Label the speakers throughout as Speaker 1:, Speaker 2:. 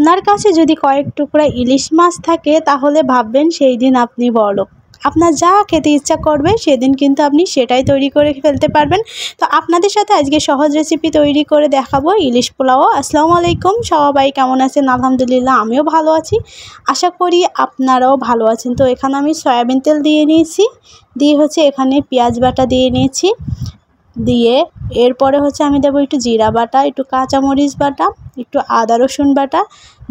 Speaker 1: আপনার কাছে যদি কয়েক টুকরা ইলিশ মাছ থাকে তাহলে ভাববেন সেই দিন আপনি বড়লোক। আপনার যা খেতে ইচ্ছা করবে সেদিন কিন্তু আপনি সেটাই তৈরি করে ফেলতে পারবেন। তো আপনাদের সাথে আজকে সহজ রেসিপি তৈরি করে দেখাবো ইলিশ পোলাও। আসসালামু আলাইকুম, সবাই কেমন আছেন? আলহামদুলিল্লাহ আমিও ভালো আছি, আশা করি আপনারাও ভালো আছেন। তো এখানে আমি সয়াবিন তেল দিয়ে নিয়েছি, দিয়ে এখানে পেঁয়াজ বাটা দিয়ে নিয়েছি, দিয়ে এরপরে আমি দেবো একটু জিরা বাটা, একটু কাঁচামরিচ বাটা, একটু আদা রসুন বাটা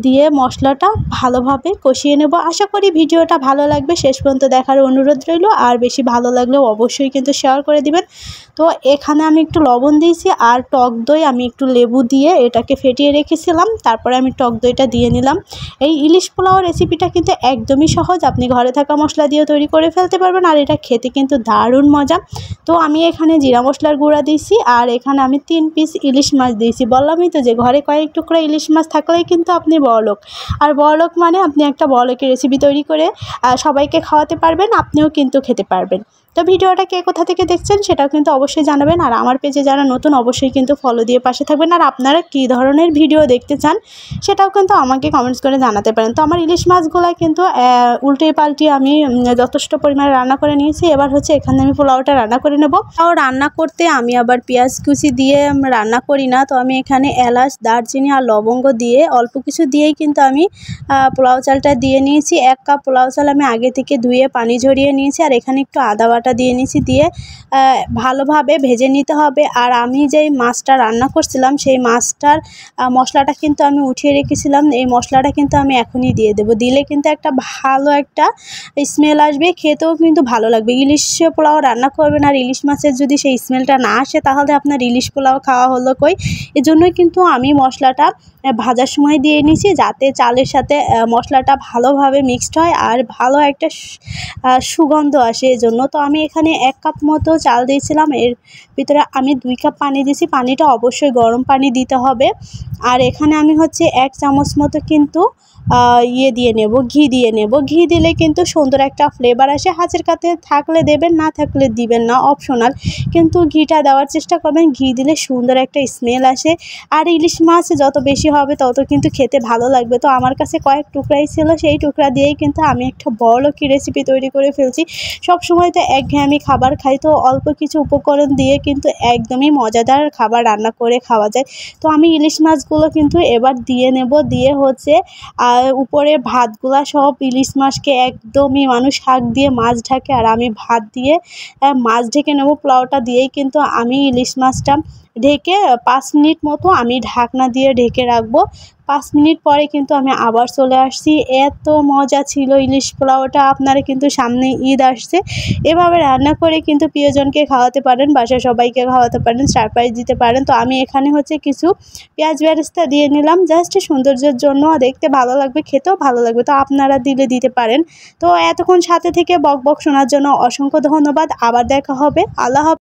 Speaker 1: দিয়ে মশলাটা ভালোভাবে কষিয়ে নেব। আশা করি ভিডিওটা ভালো লাগবে, শেষ পর্যন্ত দেখার অনুরোধ রইল। আর বেশি ভালো লাগলেও অবশ্যই কিন্তু শেয়ার করে দিবেন। তো এখানে আমি একটু লবণ দিয়েছি আর টক দই আমি একটু লেবু দিয়ে এটাকে ফেটিয়ে রেখেছিলাম, তারপরে আমি টক দইটা দিয়ে নিলাম। এই ইলিশ পোলাও রেসিপিটা কিন্তু একদমই সহজ, আপনি ঘরে থাকা মশলা দিয়ে তৈরি করে ফেলতে পারবেন, আর এটা খেতে কিন্তু দারুণ মজা। তো আমি এখানে জিরা মশলার গুঁড়া দিয়েছি, আর এখানে আমি 3 পিস ইলিশ মাছ দিয়েছি। বললামই তো যে ঘরে কয়েক টুকরা ইলিশ মাছ থাকলেই কিন্তু আপনি বড়লোক। আর বড়লোক মানে আপনি একটা বড়লোকের রেসিপি তৈরি করে সবাইকে খাওয়াতে পারবেন, আপনিও কিন্তু খেতে পারবেন। তো ভিডিওটা কে কোথা থেকে দেখছেন সেটাও কিন্তু অবশ্যই জানাবেন, আর আমার পেজে যারা নতুন অবশ্যই কিন্তু ফলো দিয়ে পাশে থাকবেন। আর আপনারা কী ধরনের ভিডিও দেখতে চান সেটাও কিন্তু আমাকে কমেন্টস করে জানাতে পারেন। তো আমার ইলিশ মাছগুলো কিন্তু উল্টে পাল্টে আমি যথেষ্ট পরিমাণে রান্না করে নিয়েছি। এবার এখানে আমি পোলাওটা রান্না করে নেব। আর রান্না করতে আমি আবার পেঁয়াজ কুচি দিয়ে রান্না করি না, তো আমি এখানে এলাচ, দারচিনি আর লবঙ্গ দিয়ে অল্প কিছু দিয়েই কিন্তু আমি পোলাও চালটা দিয়ে নিয়েছি। 1 কাপ পোলাও চাল আমি আগে থেকে ধুয়ে পানি ঝরিয়ে নিয়েছি, আর এখানে একটু আদা বাটা দিয়ে নিয়েছি, দিয়ে ভালোভাবে ভেজে নিতে হবে। আর আমি যেই মাছটা রান্না করছিলাম সেই মাছটার মশলাটা কিন্তু আমি উঠিয়ে রেখেছিলাম, এই মশলাটা কিন্তু আমি এখনই দিয়ে দেবো। দিলে কিন্তু একটা ভালো একটা স্মেল আসবে, খেতেও কিন্তু ভালো লাগবে। ইলিশ পোলাও রান্না করবেন আর ইলিশ মাছের যদি সেই স্মেলটা না আসে তাহলে আপনার ইলিশ পোলাও খাওয়া হলো কই। এজন্যই কিন্তু আমি মশলাটা ভাজার সময় দিয়ে নিয়েছি, যাতে চালের সাথে মশলাটা ভালোভাবে মিক্সড হয় আর ভালো একটা সুগন্ধ আসে এজন্য। তো আমি এখানে 1 কাপ মতো চাল দিয়েছিলাম, এর ভিতরে আমি 2 কাপ পানি দিয়েছি। পানিটা অবশ্যই গরম পানি দিতে হবে। আর এখানে আমি 1 চামচ মতো কিন্তু দিয়ে নেব, ঘি দিয়ে নেব। ঘি দিলে কিন্তু সুন্দর একটা ফ্লেভার আসে। হাতের কাছে থাকলে দেবেন, না থাকলে দিবেন না, অপশনাল, কিন্তু ঘিটা দেওয়ার চেষ্টা করবেন। ঘি দিলে সুন্দর একটা স্মেল আসে, আর ইলিশ মাছ যত বেশি হবে তত কিন্তু খেতে ভালো লাগবে। তো আমার কাছে কয়েক টুকরাই ছিল, সেই টুকরা দিয়েই কিন্তু আমি একটা বড়লোকি রেসিপি তৈরি করে ফেলছি। সব সময় তো একঘেয়েমি খাবার খাই, তো অল্প কিছু উপকরণ দিয়ে কিন্তু একদমই মজাদার খাবার রান্না করে খাওয়া যায়। তো আমি ইলিশ মাছগুলো কিন্তু এবার দিয়ে নেব, দিয়ে আর উপরে ভাতগুলা সব ইলিশ মাছকে একদমই মানুষ শাক দিয়ে মাছ ঢাকে, আর আমি ভাত দিয়ে মাছ ঢেকে নেব। পোলাওটা দিয়েই কিন্তু আমি ইলিশ মাছটা ঢেকে 5 মিনিট মতো আমি ঢাকনা দিয়ে ঢেকে রাখবো। 5 মিনিট পরে কিন্তু আমি আবার চলে আসছি। এত মজা ছিল ইলিশ পোলাওটা। আপনারা কিন্তু সামনে ঈদ আসছে, এভাবে রান্না করে কিন্তু প্রিয়জনকে খাওয়াতে পারেন, বাসায় সবাইকে খাওয়াতে পারেন, সারপ্রাইজ দিতে পারেন। তো আমি এখানে কিছু পেঁয়াজ বেরেস্তা দিয়ে নিলাম, জাস্ট সৌন্দর্যের জন্য, দেখতে ভালো লাগবে, খেতেও ভালো লাগবে। তো আপনারা দিতে পারেন। তো এতক্ষণ সাথে থেকে বক বক শোনার জন্য অসংখ্য ধন্যবাদ। আবার দেখা হবে। আল্লাহ হাফেজ।